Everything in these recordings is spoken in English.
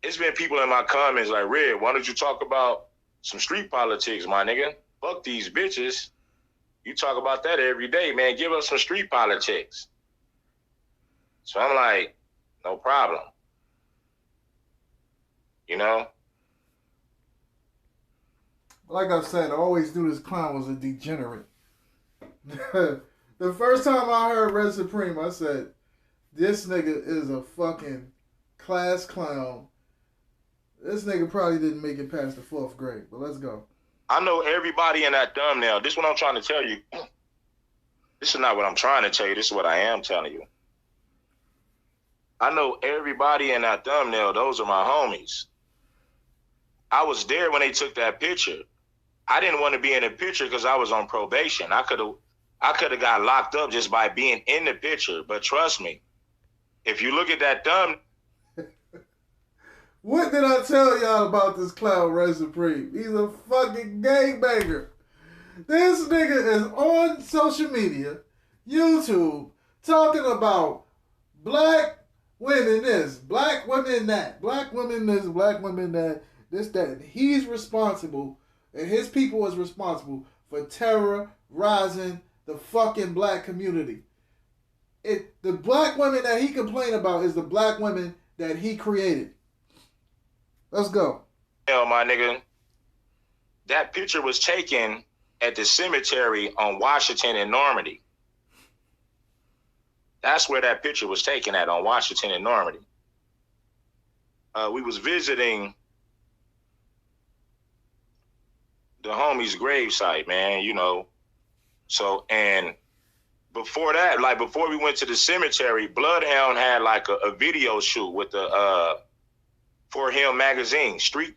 it's been people in my comments like, Red, why don't you talk about some street politics, my nigga? Fuck these bitches. You talk about that every day, man. Give us some street politics. So I'm like, no problem. You know? Like I said, I always knew this clown was a degenerate. The first time I heard Red Supreme, I said, this nigga is a fucking class clown. This nigga probably didn't make it past the 4th grade, but let's go. I know everybody in that thumbnail. This is what I'm trying to tell you. This is not what I'm trying to tell you. This is what I am telling you. I know everybody in that thumbnail. Those are my homies. I was there when they took that picture. I didn't want to be in the picture because I was on probation. I could have got locked up just by being in the picture. But trust me, if you look at that thumbnail. What did I tell y'all about this clown Red Supreme? He's a fucking gangbanger. This nigga is on social media, YouTube, talking about black women this, black women that, black women this, black women that, this, that. He's responsible, and his people is responsible for terrorizing the fucking black community. The black women that he complained about is the black women that he created. Let's go. Hell, my nigga, that picture was taken at the cemetery on Washington and Normandy. That's where that picture was taken at, on Washington and Normandy. We was visiting the homie's gravesite, man, you know. So, and before that, like before we went to the cemetery, Bloodhound had like a video shoot with the For Him magazine. Street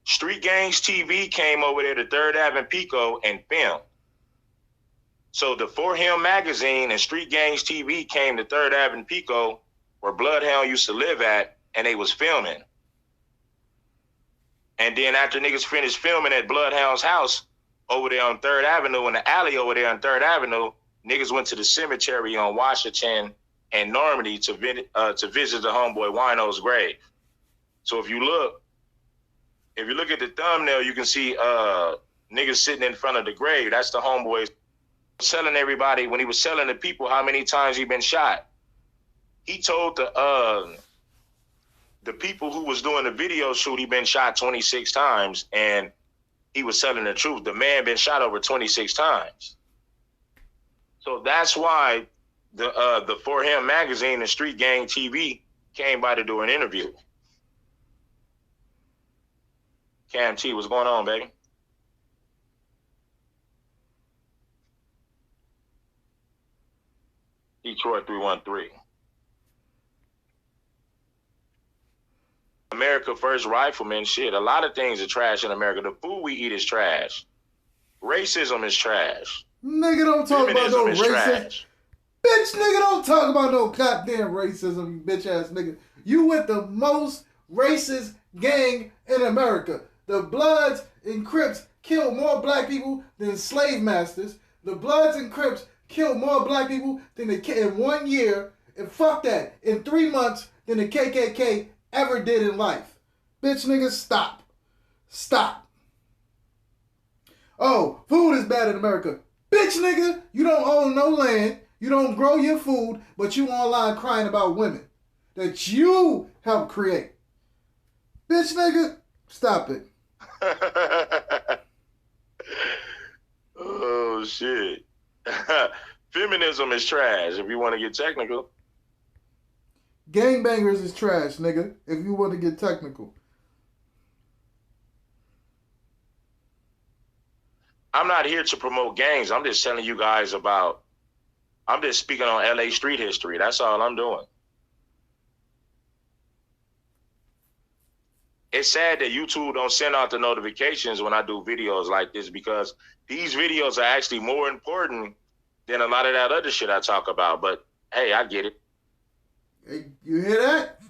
Gangs TV came over there to 3rd Ave and Pico and filmed. So the For Him magazine and Street Gangs TV came to 3rd Ave and Pico, where Bloodhound used to live at, and they was filming. And then after niggas finished filming at Bloodhound's house over there on 3rd Avenue, in the alley over there on 3rd Avenue, niggas went to the cemetery on Washington and Normandy to visit the homeboy Wino's grave. So if you look at the thumbnail, you can see niggas sitting in front of the grave. That's the homeboy telling everybody, when he was telling the people how many times he been shot. He told the people who was doing the video shoot he been shot 26 times, and he was telling the truth. The man been shot over 26 times. So that's why the For Him magazine and Street Gang TV came by to do an interview. Cam T, what's going on, baby? Detroit 313. America First Rifleman, shit. A lot of things are trash in America. The food we eat is trash. Racism is trash. Nigga, don't talk Feminism about no is racism. trash. Bitch, nigga, don't talk about no goddamn racism, you bitch ass nigga. You with the most racist gang in America. The Bloods and Crips killed more black people than slave masters. The Bloods and Crips killed more black people than in 1 year, and fuck that, in 3 months than the KKK ever did in life. Bitch niggas, stop. Stop. Oh, food is bad in America. Bitch nigga, you don't own no land, you don't grow your food, but you online crying about women that you helped create. Bitch nigga, stop it. Oh, shit. Feminism is trash, if you want to get technical. Gangbangers is trash, nigga, if you want to get technical. I'm not here to promote gangs. I'm just telling you guys I'm just speaking on LA street history. That's all I'm doing. It's sad that YouTube don't send out the notifications when I do videos like this, because these videos are actually more important than a lot of that other shit I talk about. But hey, I get it. Hey, you hear that?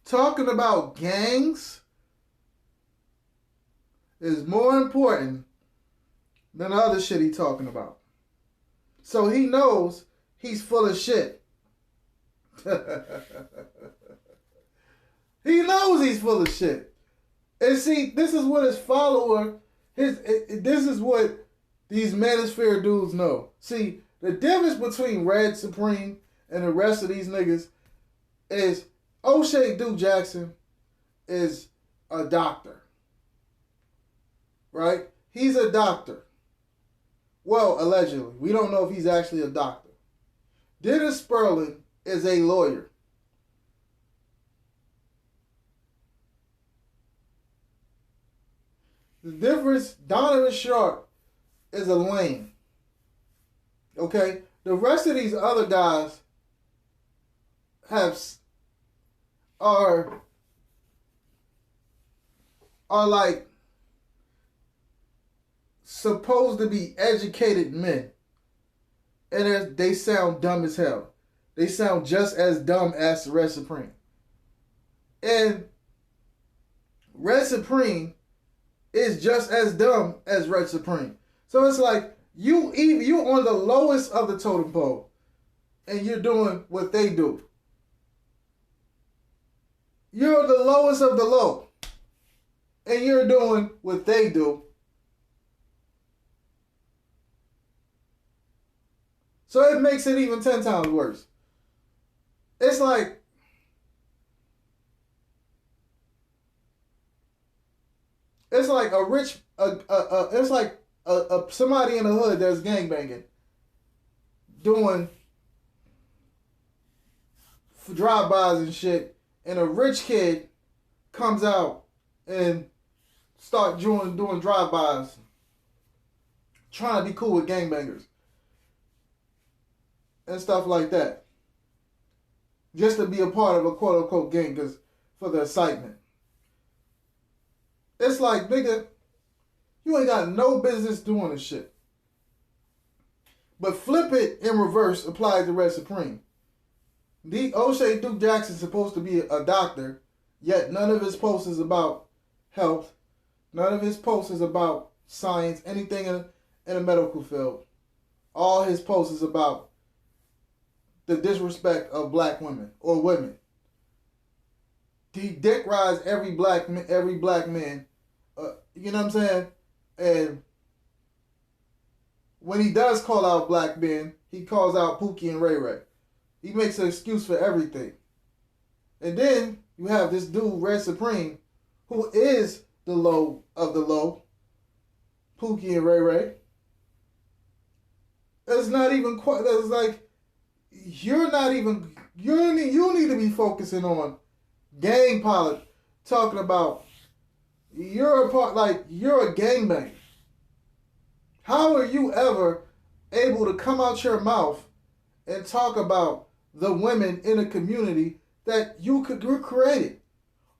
Talking about gangs is more important than the other shit he talking about. So he knows he's full of shit. Uzi's full of shit. And see, this is what his follower, this is what these manosphere dudes know. See, the difference between Red Supreme and the rest of these niggas is O'Shea Duke Jackson is a doctor. Right? He's a doctor. Well, allegedly. We don't know if he's actually a doctor. Dennis Sperling is a lawyer. The difference, Donovan Sharp is a lame. Okay? The rest of these other guys are like supposed to be educated men. And they sound dumb as hell. They sound just as dumb as Red Supreme. And Red Supreme is just as dumb as Red Supreme. So it's like you on the lowest of the totem pole and you're doing what they do. You're the lowest of the low and you're doing what they do. So it makes it even 10 times worse. It's like it's like somebody in the hood that's gangbanging, doing drive-bys and shit, and a rich kid comes out and start doing drive-bys, trying to be cool with gangbangers and stuff like that, just to be a part of a quote-unquote gang, because for the excitement. It's like, nigga, you ain't got no business doing this shit. But flip it in reverse, apply to Red Supreme. The O'Shea Duke Jackson's supposed to be a doctor, yet none of his posts is about health. None of his posts is about science, anything in the medical field. All his posts is about the disrespect of black women or women. He dick rides every black man. You know what I'm saying? And when he does call out black men, he calls out Pookie and Ray Ray. He makes an excuse for everything. And then you have this dude, Red Supreme, who is the low of the low. Pookie and Ray Ray. It's not even quite. It's like you're not even. You need to be focusing on gang politics, talking about you're a gangbanger. How are you ever able to come out your mouth and talk about the women in a community that you created?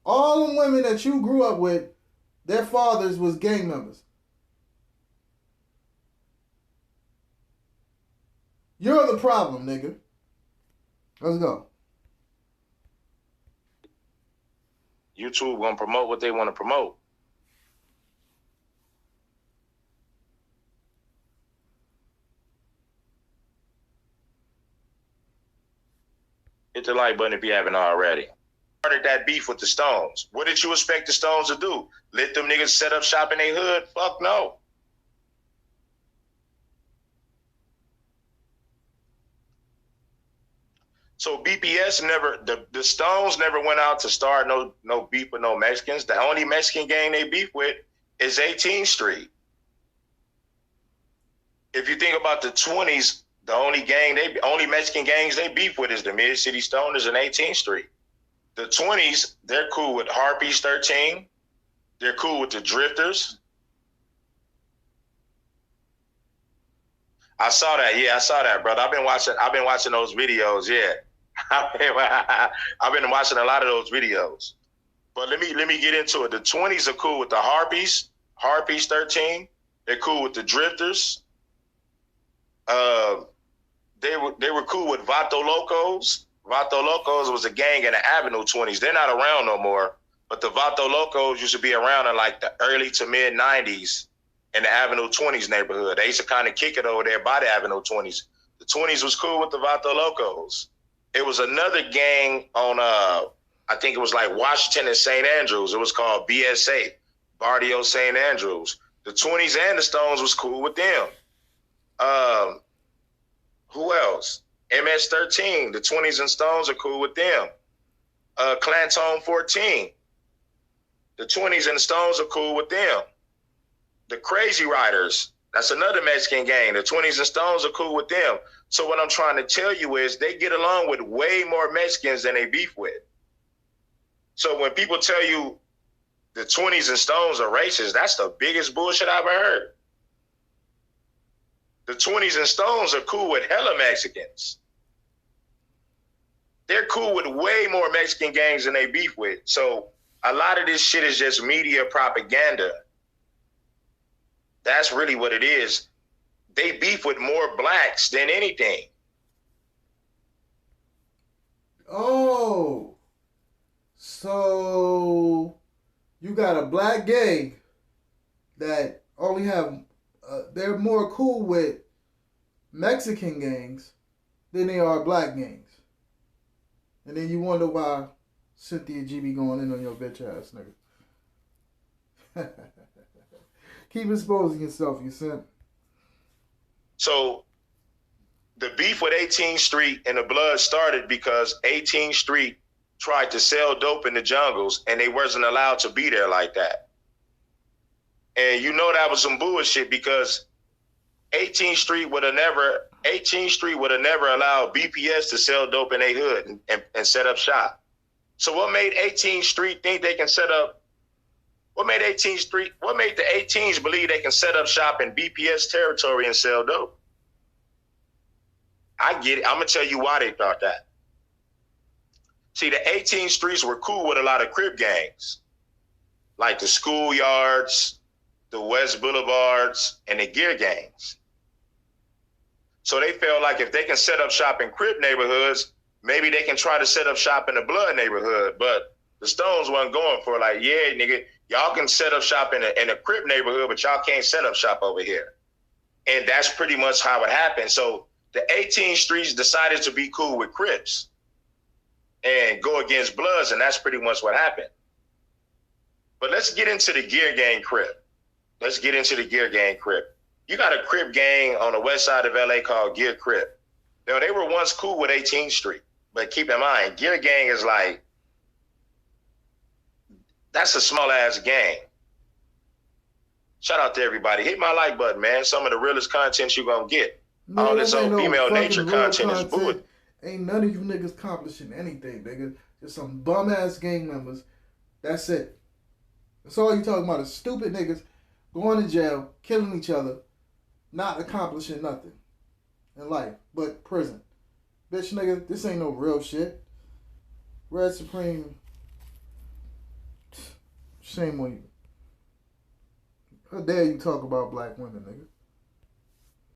All the women that you grew up with, their fathers was gang members. You're the problem, nigga. Let's go. YouTube gonna promote what they want to promote. Hit the like button if you haven't already. Started that beef with the Stones. What did you expect the Stones to do? Let them niggas set up shop in their hood? Fuck no. So BPS the Stones never went out to start no beef with no Mexicans. The only Mexican gang they beef with is 18th Street. If you think about the 20s, the only Mexican gangs they beef with is the Mid City Stoners and 18th Street. The 20s, they're cool with Harpies 13. They're cool with the Drifters. I saw that. Yeah, I saw that, brother. I've been watching those videos. Yeah. I've been watching a lot of those videos. But let me get into it. The 20s are cool with the Harpies 13. They're cool with the Drifters. They were cool with Vato Locos. Vato Locos was a gang in the Avenue 20s. They're not around no more. But the Vato Locos used to be around in like the early to mid 90s in the Avenue 20s neighborhood. They used to kind of kick it over there by the Avenue 20s. The 20s was cool with the Vato Locos. It was another gang on I think it was like Washington and St. Andrews. It was called BSA, Barrio St. Andrews. The 20s and the Stones was cool with them. Who else? MS-13. The 20s and Stones are cool with them. Clantone 14. The 20s and the Stones are cool with them. The Crazy Riders, that's another Mexican gang. The 20s and Stones are cool with them. So what I'm trying to tell you is they get along with way more Mexicans than they beef with. So when people tell you the 20s and Stones are racist, that's the biggest bullshit I've ever heard. The 20s and Stones are cool with hella Mexicans. They're cool with way more Mexican gangs than they beef with. So a lot of this shit is just media propaganda. That's really what it is. They beef with more blacks than anything. Oh, so you got a black gang that only have, they're more cool with Mexican gangs than they are black gangs. And then you wonder why Cynthia G be going in on your bitch ass, nigga. Keep exposing yourself, you simp. So the beef with 18th Street and the Blood started because 18th Street tried to sell dope in the jungles and they wasn't allowed to be there like that. And you know that was some bullshit because 18th Street would have never allowed BPS to sell dope in their hood and set up shop. So what made 18th Street think they can set up? What made the 18s believe they can set up shop in BPS territory and sell dope? I get it. I'm going to tell you why they thought that. See, the 18th Streets were cool with a lot of Crip gangs, like the Schoolyards, the West Boulevards, and the Gear gangs. So they felt like if they can set up shop in Crip neighborhoods, maybe they can try to set up shop in the Blood neighborhood. But the Stones wasn't going for like, yeah, nigga, y'all can set up shop in a Crip neighborhood, but y'all can't set up shop over here. And that's pretty much how it happened. So the 18th Streets decided to be cool with Crips and go against Bloods, and that's pretty much what happened. But let's get into the Gear Gang Crip. You got a Crip gang on the west side of LA called Gear Crip. Now, they were once cool with 18th Street, but keep in mind, Gear Gang is like, that's a small ass gang. Shout out to everybody. Hit my like button, man. Some of the realest content you gonna get. Man, all this on female nature content is bull. Ain't none of you niggas accomplishing anything, nigga. Just some bum ass gang members. That's it. That's all you talking about is stupid niggas going to jail, killing each other, not accomplishing nothing in life but prison. Bitch, nigga, this ain't no real shit. Red Supreme. Shame on you. How dare you talk about black women, nigga?